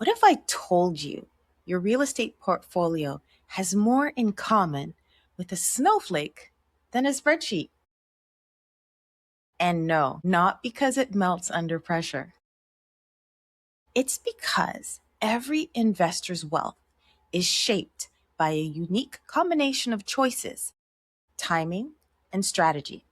What if I told you your real estate portfolio has more in common with a snowflake than a spreadsheet? And no, not because it melts under pressure. It's because every investor's wealth is shaped by a unique combination of choices, timing, and strategy.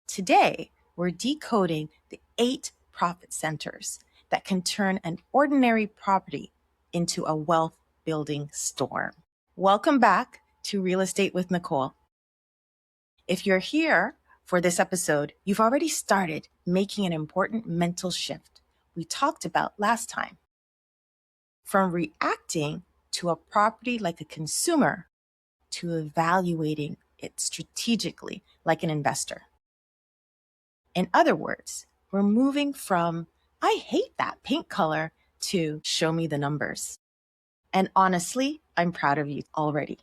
Today, we're decoding the 8 profit centers that can turn an ordinary property into a wealth building storm. Welcome back to Real Estate with Nicole. If you're here for this episode, you've already started making an important mental shift we talked about last time. From reacting to a property like a consumer to evaluating it strategically like an investor. In other words, we're moving from, I hate that paint color, to show me the numbers. And honestly, I'm proud of you already.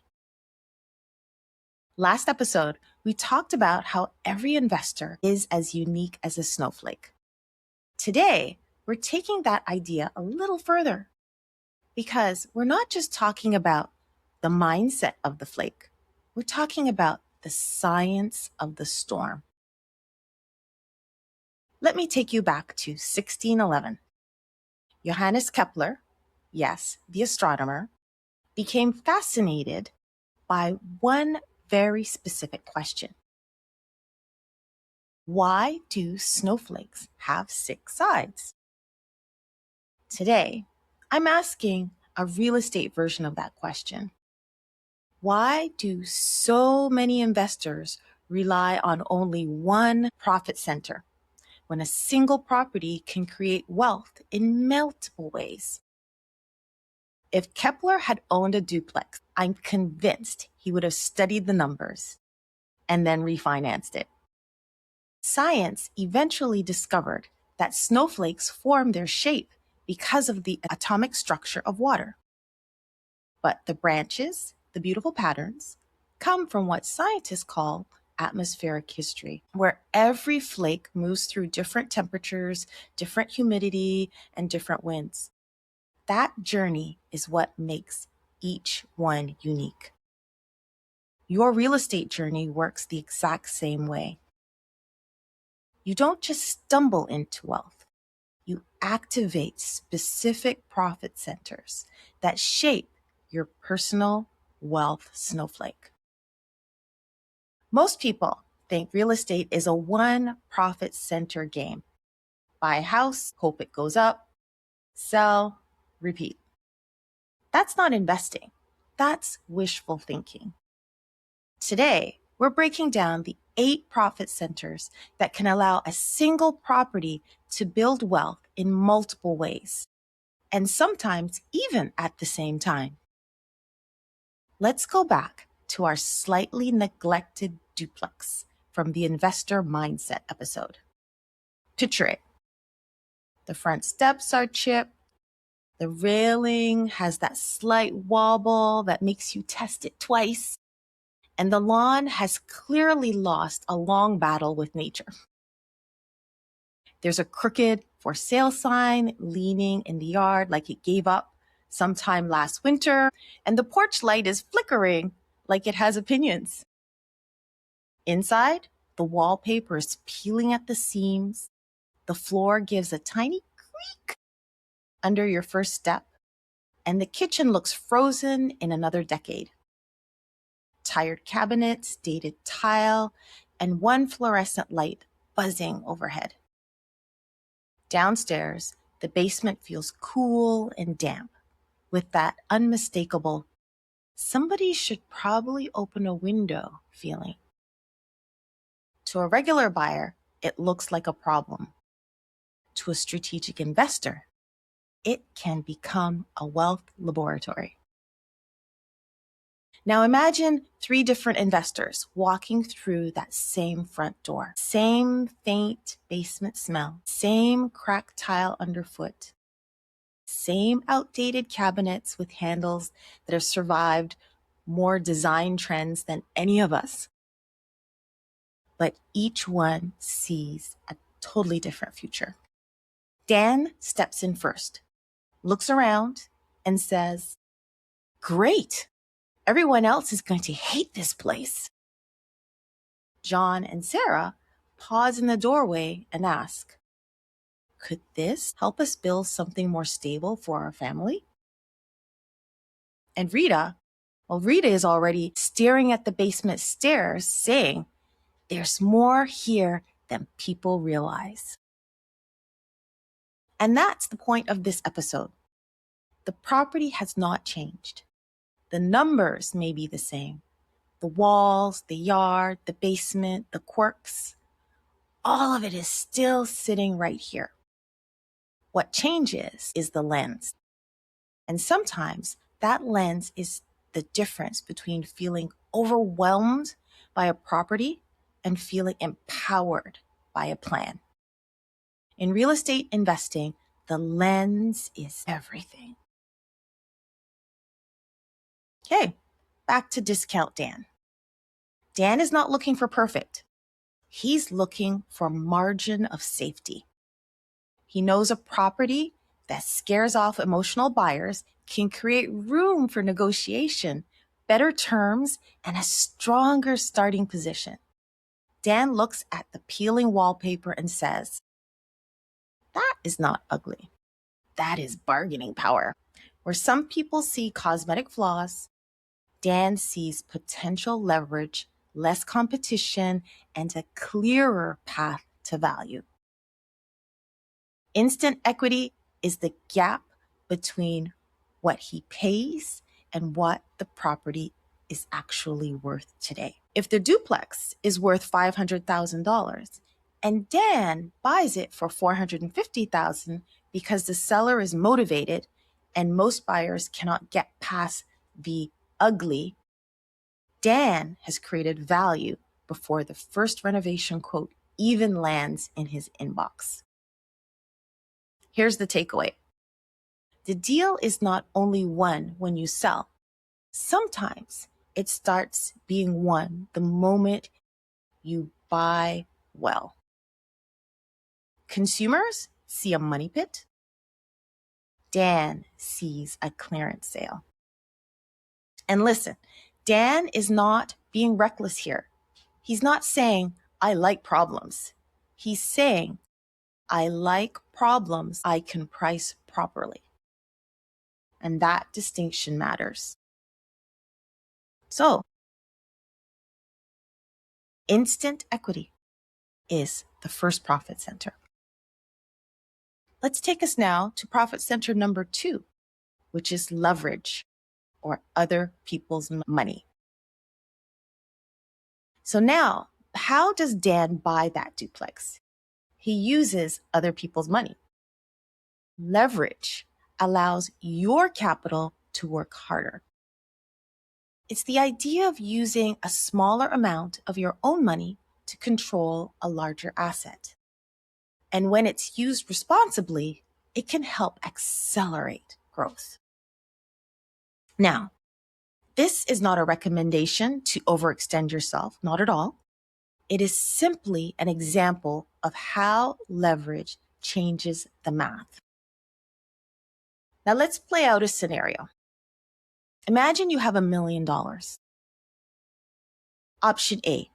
Last episode, we talked about how every investor is as unique as a snowflake. Today, we're taking that idea a little further because we're not just talking about the mindset of the flake. We're talking about the science of the storm. Let me take you back to 1611. Johannes Kepler, yes, the astronomer, became fascinated by one very specific question. Why do snowflakes have 6 sides? Today, I'm asking a real estate version of that question. Why do so many investors rely on only one profit center when a single property can create wealth in multiple ways? If Kepler had owned a duplex, I'm convinced he would have studied the numbers and then refinanced it. Science eventually discovered that snowflakes form their shape because of the atomic structure of water. But the branches, the beautiful patterns, come from what scientists call atmospheric history, where every flake moves through different temperatures, different humidity, and different winds. That journey is what makes each one unique. Your real estate journey works the exact same way. You don't just stumble into wealth. You activate specific profit centers that shape your personal wealth snowflake. Most people think real estate is a one profit center game. Buy a house, hope it goes up, sell, repeat. That's not investing. That's wishful thinking. Today, we're breaking down the 8 profit centers that can allow a single property to build wealth in multiple ways, and sometimes even at the same time. Let's go back to our slightly neglected duplex from the investor mindset episode. Picture it. The front steps are chipped. The railing has that slight wobble that makes you test it twice. And the lawn has clearly lost a long battle with nature. There's a crooked for sale sign leaning in the yard like it gave up sometime last winter, and the porch light is flickering like it has opinions. Inside, the wallpaper is peeling at the seams. The floor gives a tiny creak under your first step, and the kitchen looks frozen in another decade. Tired cabinets, dated tile, and one fluorescent light buzzing overhead. Downstairs, the basement feels cool and damp with that unmistakable, somebody should probably open a window feeling. To a regular buyer, it looks like a problem. To a strategic investor, it can become a wealth laboratory. Now imagine 3 different investors walking through that same front door. Same faint basement smell, same cracked tile underfoot, same outdated cabinets with handles that have survived more design trends than any of us. But each one sees a totally different future. Dan steps in first, looks around, and says, "Great, everyone else is going to hate this place." John and Sarah pause in the doorway and ask, "Could this help us build something more stable for our family?" And Rita is already staring at the basement stairs, saying, "There's more here than people realize." And that's the point of this episode. The property has not changed. The numbers may be the same. The walls, the yard, the basement, the quirks, all of it is still sitting right here. What changes is the lens. And sometimes that lens is the difference between feeling overwhelmed by a property and feeling empowered by a plan. In real estate investing, the lens is everything. Okay, back to Discount Dan. Dan is not looking for perfect. He's looking for margin of safety. He knows a property that scares off emotional buyers can create room for negotiation, better terms, and a stronger starting position. Dan looks at the peeling wallpaper and says, "That is not ugly. That is bargaining power." Where some people see cosmetic flaws, Dan sees potential leverage, less competition, and a clearer path to value. Instant equity is the gap between what he pays and what the property is actually worth today. If the duplex is worth $500,000 and Dan buys it for $450,000 because the seller is motivated and most buyers cannot get past the ugly, Dan has created value before the first renovation quote even lands in his inbox. Here's the takeaway. The deal is not only won when you sell. Sometimes it starts being won the moment you buy well. Consumers see a money pit. Dan sees a clearance sale. And listen, Dan is not being reckless here. He's not saying, "I like problems." He's saying, "I like problems I can price properly." And that distinction matters. So, instant equity is the first profit center. Let's take us now to profit center number 2, which is leverage or other people's money. So now, how does Dan buy that duplex? He uses other people's money. Leverage allows your capital to work harder. It's the idea of using a smaller amount of your own money to control a larger asset. And when it's used responsibly, it can help accelerate growth. Now, this is not a recommendation to overextend yourself, not at all. It is simply an example of how leverage changes the math. Now let's play out a scenario. Imagine you have $1 million. Option A,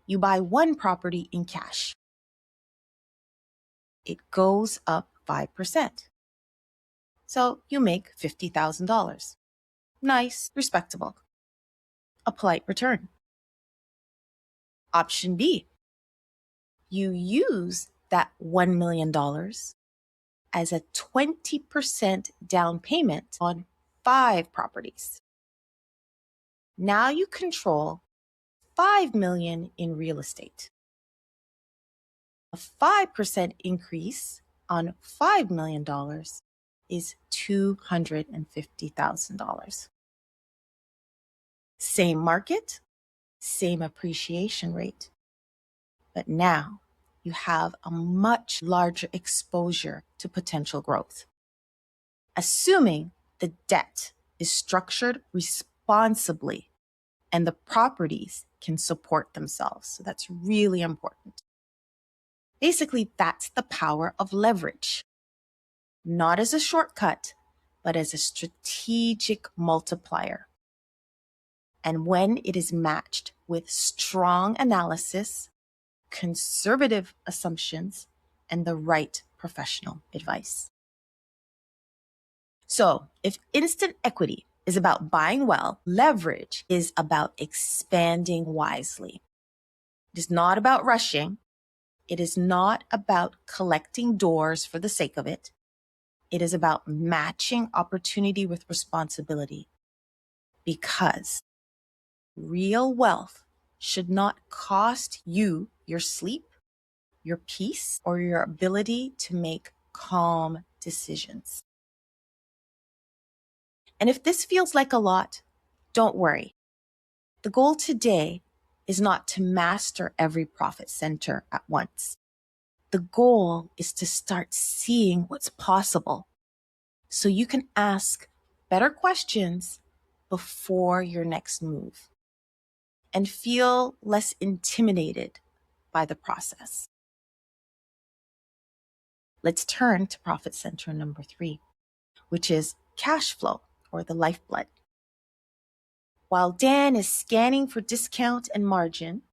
you buy one property in cash. It goes up 5%. So you make $50,000. Nice, respectable. A polite return. Option B, you use that $1 million as a 20% down payment on 5 properties. Now you control $5 million in real estate. A 5% increase on $5 million is $250,000. Same market, same appreciation rate. But now you have a much larger exposure to potential growth. Assuming the debt is structured responsibly and the properties can support themselves. So that's really important. Basically, that's the power of leverage. Not as a shortcut, but as a strategic multiplier. And when it is matched with strong analysis, conservative assumptions, and the right professional advice. So, if instant equity is about buying well, leverage is about expanding wisely. It is not about rushing. It is not about collecting doors for the sake of it. It is about matching opportunity with responsibility, because real wealth should not cost you your sleep, your peace, or your ability to make calm decisions. And if this feels like a lot, don't worry. The goal today is not to master every profit center at once. The goal is to start seeing what's possible so you can ask better questions before your next move and feel less intimidated by the process. Let's turn to profit center number 3, which is cash flow, or the lifeblood. While Dan is scanning for discount and margin,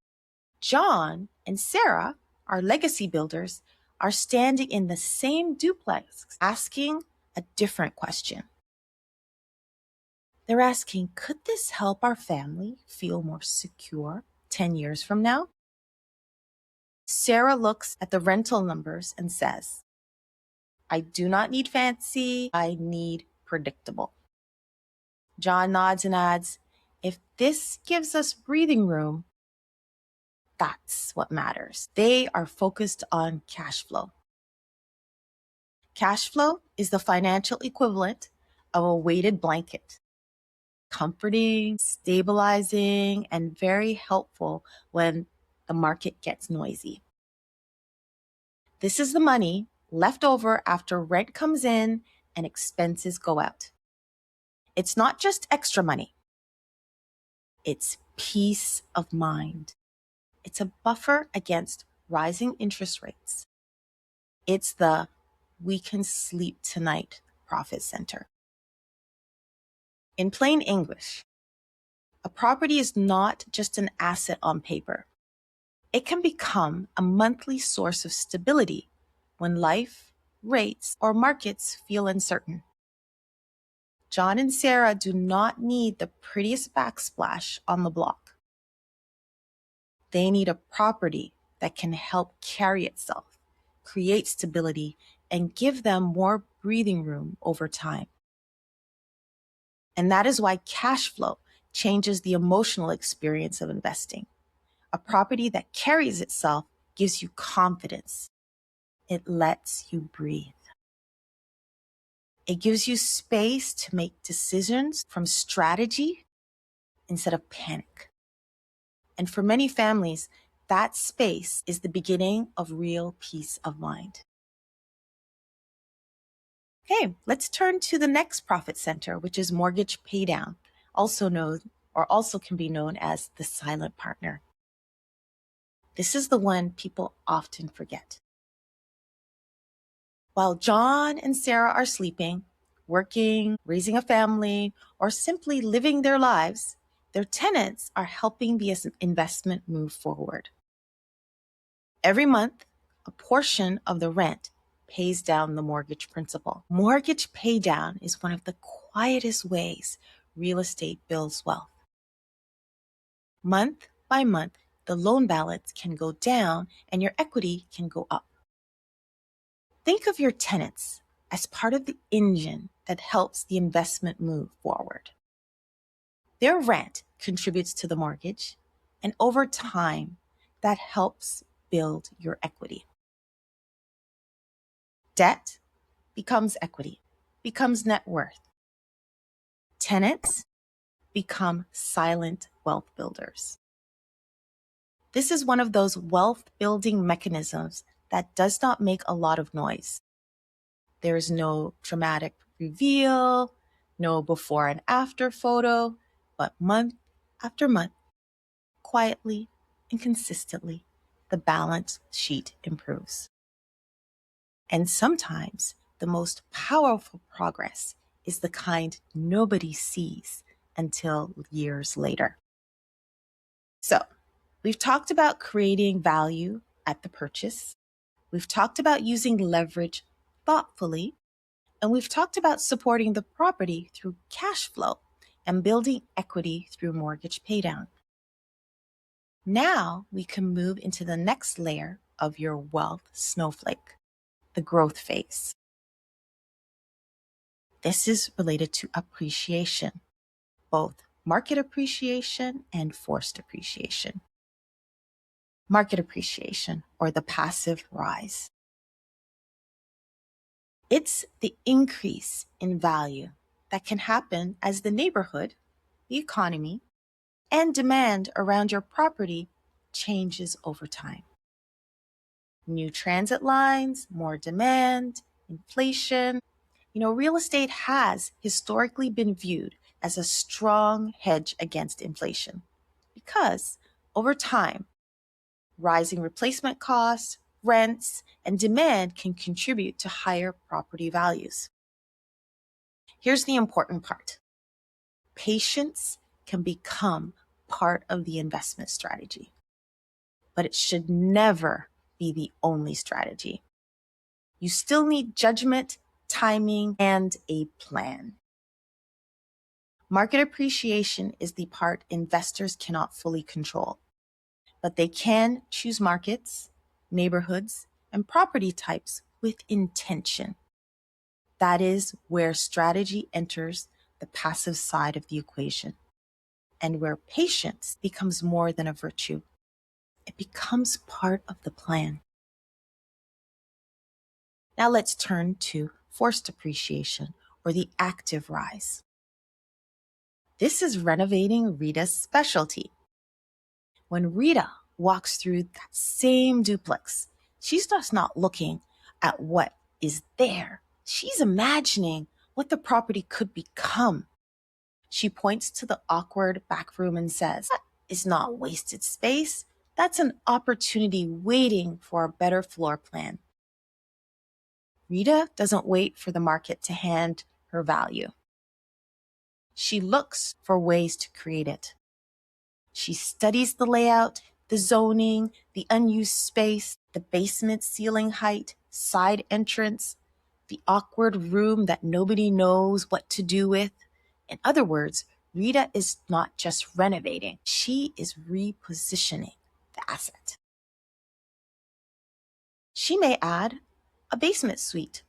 John and Sarah, our legacy builders, are standing in the same duplex asking a different question. They're asking, could this help our family feel more secure 10 years from now? Sarah looks at the rental numbers and says, I do not need fancy, I need predictable. John nods and adds, if this gives us breathing room, that's what matters. They are focused on cash flow. Cash flow is the financial equivalent of a weighted blanket. Comforting, stabilizing, and very helpful when the market gets noisy. This is the money left over after rent comes in and expenses go out. It's not just extra money. It's peace of mind. It's a buffer against rising interest rates. It's the we can sleep tonight profit center. In plain English, a property is not just an asset on paper. It can become a monthly source of stability when life, rates, or markets feel uncertain. John and Sarah do not need the prettiest backsplash on the block. They need a property that can help carry itself, create stability, and give them more breathing room over time. And that is why cash flow changes the emotional experience of investing. A property that carries itself gives you confidence. It lets you breathe. It gives you space to make decisions from strategy instead of panic. And for many families, that space is the beginning of real peace of mind. Okay, let's turn to the next profit center, which is mortgage paydown, also can be known as the silent partner. This is the one people often forget. While John and Sarah are sleeping, working, raising a family, or simply living their lives, their tenants are helping the investment move forward. Every month, a portion of the rent pays down the mortgage principal. Mortgage paydown is one of the quietest ways real estate builds wealth. Month by month, the loan balance can go down and your equity can go up. Think of your tenants as part of the engine that helps the investment move forward. Their rent contributes to the mortgage, and over time, that helps build your equity. Debt becomes equity, becomes net worth. Tenants become silent wealth builders. This is one of those wealth building mechanisms that does not make a lot of noise. There is no dramatic reveal, no before and after photo, but month after month, quietly and consistently, the balance sheet improves. And sometimes the most powerful progress is the kind nobody sees until years later. So, we've talked about creating value at the purchase. We've talked about using leverage thoughtfully. And we've talked about supporting the property through cash flow and building equity through mortgage paydown. Now we can move into the next layer of your wealth snowflake, the growth phase. This is related to appreciation, both market appreciation and forced appreciation. Market appreciation, or the passive rise. It's the increase in value that can happen as the neighborhood, the economy, and demand around your property changes over time. New transit lines, more demand, inflation. Real estate has historically been viewed as a strong hedge against inflation because over time, rising replacement costs, rents, and demand can contribute to higher property values. Here's the important part. Patience can become part of the investment strategy, but it should never be the only strategy. You still need judgment, timing, and a plan. Market appreciation is the part investors cannot fully control, but they can choose markets, neighborhoods, and property types with intention. That is where strategy enters the passive side of the equation, and where patience becomes more than a virtue. It becomes part of the plan. Now let's turn to forced appreciation, or the active rise. This is renovating Rita's specialty. When Rita walks through that same duplex, she's just not looking at what is there. She's imagining what the property could become. She points to the awkward back room and says, "That is not wasted space. That's an opportunity waiting for a better floor plan." Rita doesn't wait for the market to hand her value. She looks for ways to create it. She studies the layout, the zoning, the unused space, the basement ceiling height, side entrance, the awkward room that nobody knows what to do with. In other words, Rita is not just renovating, she is repositioning the asset. She may add a basement suite.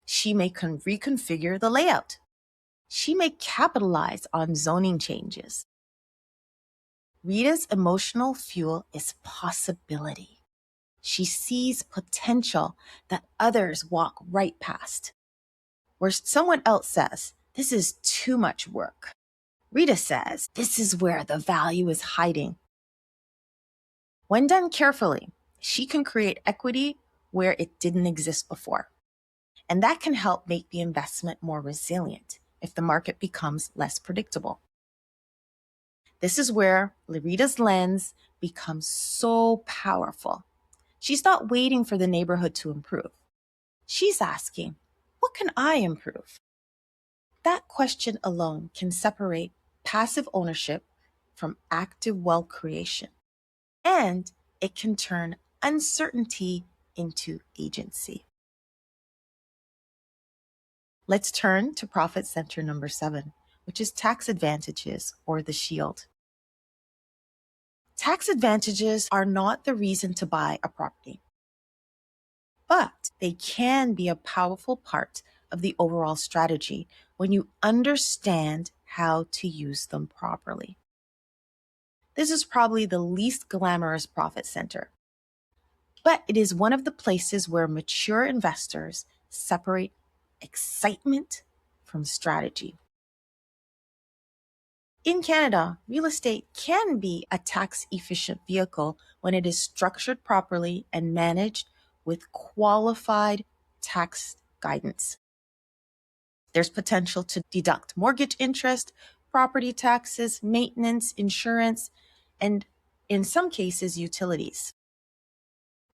She may reconfigure the layout. She may capitalize on zoning changes. Rita's emotional fuel is possibility. She sees potential that others walk right past. Where someone else says, "This is too much work," Rita says, "This is where the value is hiding." When done carefully, she can create equity where it didn't exist before. And that can help make the investment more resilient if the market becomes less predictable. This is where Rita's lens becomes so powerful. She's not waiting for the neighborhood to improve. She's asking, what can I improve? That question alone can separate passive ownership from active wealth creation. And it can turn uncertainty into agency. Let's turn to profit center number 7, which is tax advantages, or the shield. Tax advantages are not the reason to buy a property, but they can be a powerful part of the overall strategy when you understand how to use them properly. This is probably the least glamorous profit center, but it is one of the places where mature investors separate excitement from strategy. In Canada, real estate can be a tax-efficient vehicle when it is structured properly and managed with qualified tax guidance. There's potential to deduct mortgage interest, property taxes, maintenance, insurance, and in some cases, utilities.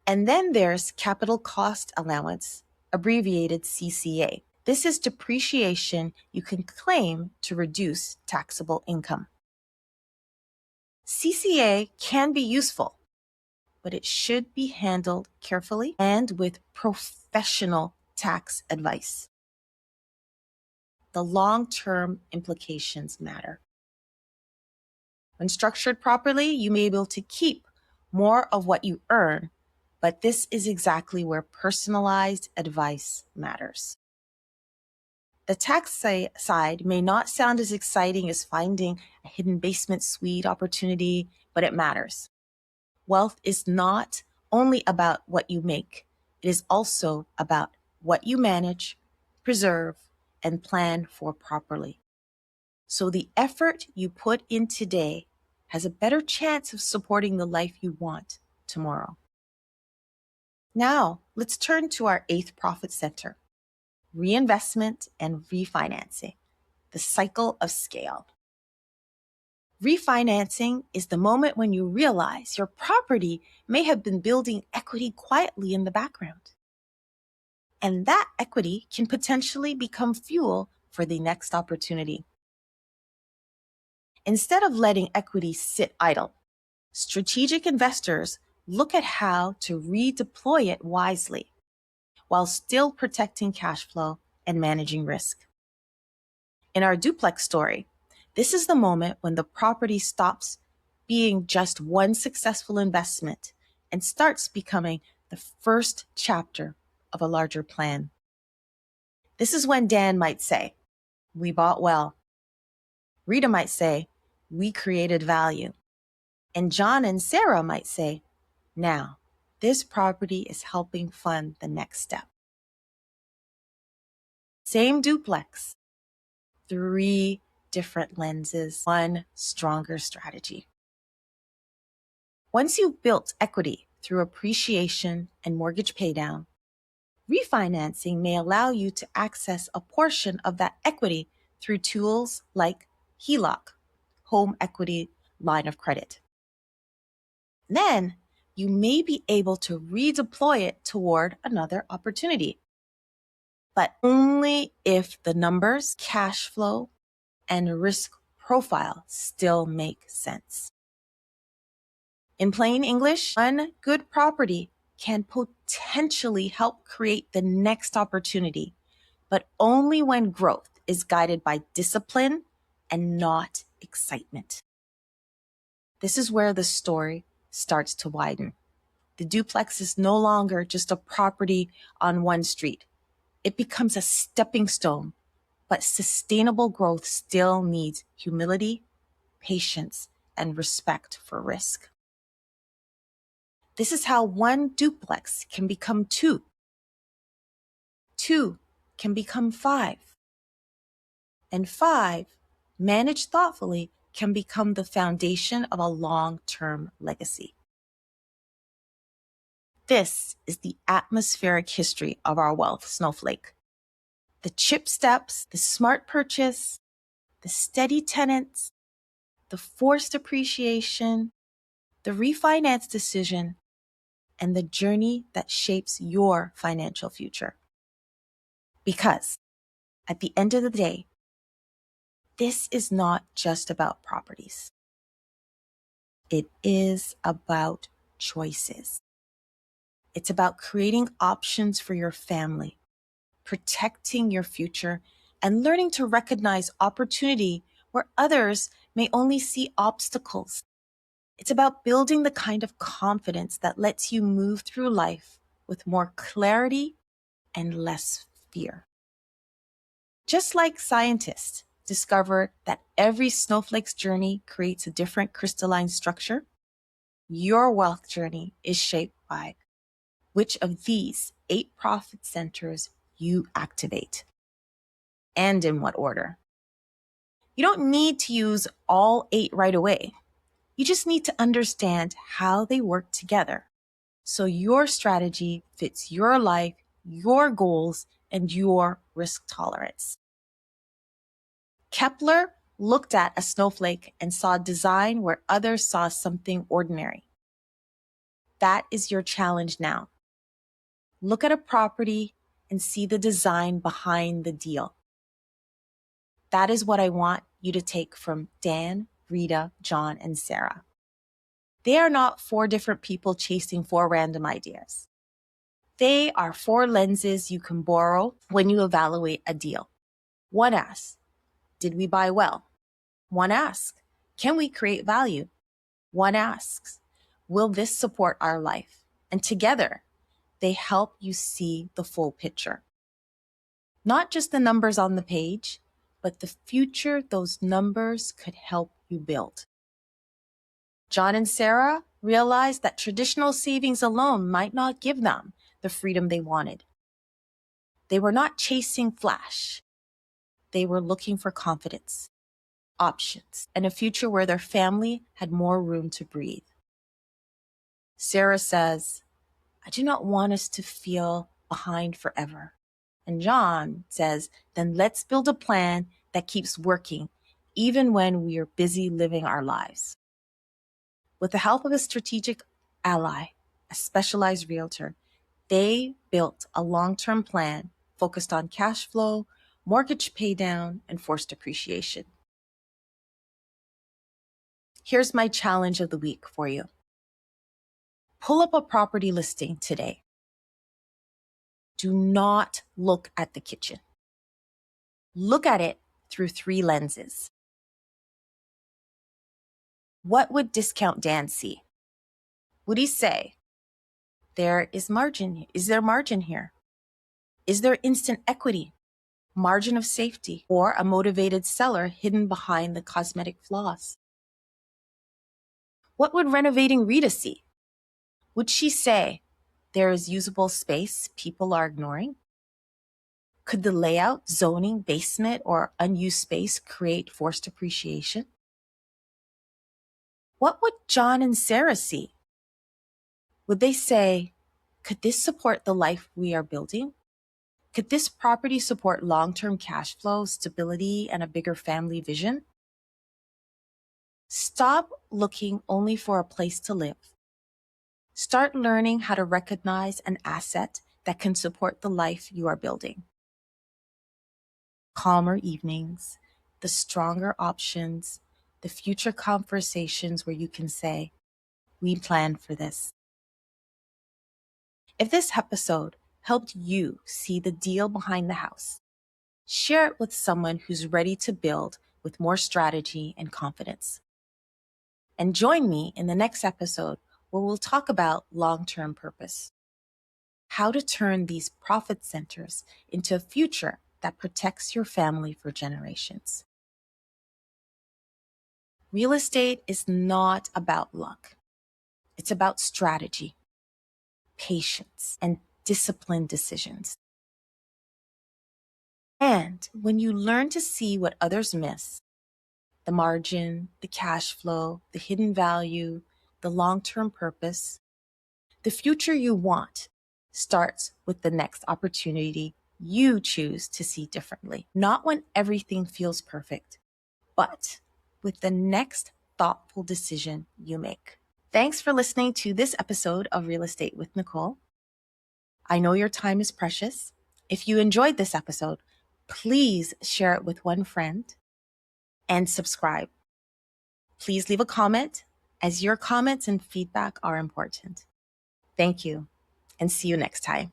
And then there's capital cost allowance, abbreviated CCA. This is depreciation you can claim to reduce taxable income. CCA can be useful, but it should be handled carefully and with professional tax advice. The long-term implications matter. When structured properly, you may be able to keep more of what you earn, but this is exactly where personalized advice matters. The tax side may not sound as exciting as finding a hidden basement suite opportunity, but it matters. Wealth is not only about what you make, it is also about what you manage, preserve, and plan for properly. So the effort you put in today has a better chance of supporting the life you want tomorrow. Now, let's turn to our 8th profit center, reinvestment and refinancing, the cycle of scale. Refinancing is the moment when you realize your property may have been building equity quietly in the background. And that equity can potentially become fuel for the next opportunity. Instead of letting equity sit idle, strategic investors look at how to redeploy it wisely while still protecting cash flow and managing risk. In our duplex story, this is the moment when the property stops being just one successful investment and starts becoming the first chapter of a larger plan. This is when Dan might say, "We bought well." Rita might say, "We created value." And John and Sarah might say, "Now, this property is helping fund the next step." Same duplex, 3 different lenses, 1 stronger strategy. Once you've built equity through appreciation and mortgage paydown, refinancing may allow you to access a portion of that equity through tools like HELOC, home equity line of credit. Then you may be able to redeploy it toward another opportunity, but only if the numbers, cash flow, and risk profile still make sense. In plain English, one good property can potentially help create the next opportunity, but only when growth is guided by discipline and not excitement. This is where the story starts to widen. The duplex is no longer just a property on one street. It becomes a stepping stone, but sustainable growth still needs humility, patience, and respect for risk. This is how one duplex can become 2. 2 can become 5. And 5, managed thoughtfully, can become the foundation of a long-term legacy. This is the atmospheric history of our wealth snowflake. The chip steps, the smart purchase, the steady tenants, the forced appreciation, the refinance decision, and the journey that shapes your financial future. Because at the end of the day, this is not just about properties. It is about choices. It's about creating options for your family, protecting your future, and learning to recognize opportunity where others may only see obstacles. It's about building the kind of confidence that lets you move through life with more clarity and less fear. Just like scientists discovered that every snowflake's journey creates a different crystalline structure, your wealth journey is shaped by which of these 8 profit centers you activate, and in what order. You don't need to use all 8 right away. You just need to understand how they work together so your strategy fits your life, your goals, and your risk tolerance. Kepler looked at a snowflake and saw design where others saw something ordinary. That is your challenge now. Look at a property and see the design behind the deal. That is what I want you to take from Dan, Rita, John, and Sarah. They are not 4 different people chasing 4 random ideas. They are 4 lenses you can borrow when you evaluate a deal. One asks, did we buy well? One asks, can we create value? One asks, will this support our life? And together, they help you see the full picture. Not just the numbers on the page, but the future those numbers could help you build. John and Sarah realized that traditional savings alone might not give them the freedom they wanted. They were not chasing flash. They were looking for confidence, options, and a future where their family had more room to breathe. Sarah says, I do not want us to feel behind forever. And John says, then let's build a plan that keeps working, even when we are busy living our lives. With the help of a strategic ally, a specialized realtor, they built a long-term plan focused on cash flow, mortgage paydown, and forced appreciation. Here's my challenge of the week for you. Pull up a property listing today. Do not look at the kitchen. Look at it through 3 lenses. What would Discount Dan see? Would he say, there is margin? Is there margin here? Is there instant equity, margin of safety, or a motivated seller hidden behind the cosmetic flaws? What would Renovating Rita see? Would she say, there is usable space people are ignoring? Could the layout, zoning, basement, or unused space create forced appreciation? What would John and Sarah see? Would they say, could this support the life we are building? Could this property support long-term cash flow, stability, and a bigger family vision? Stop looking only for a place to live. Start learning how to recognize an asset that can support the life you are building. Calmer evenings, the stronger options, the future conversations where you can say, we planned for this. If this episode helped you see the deal behind the house, share it with someone who's ready to build with more strategy and confidence. And join me in the next episode where we'll talk about long-term purpose. How to turn these profit centers into a future that protects your family for generations. Real estate is not about luck. It's about strategy, patience, and disciplined decisions. And when you learn to see what others miss, the margin, the cash flow, the hidden value, the long-term purpose, the future you want starts with the next opportunity you choose to see differently. Not when everything feels perfect, but with the next thoughtful decision you make. Thanks for listening to this episode of Real Estate with Nicole. I know your time is precious. If you enjoyed this episode, please share it with one friend and subscribe. Please leave a comment, as your comments and feedback are important. Thank you, and see you next time.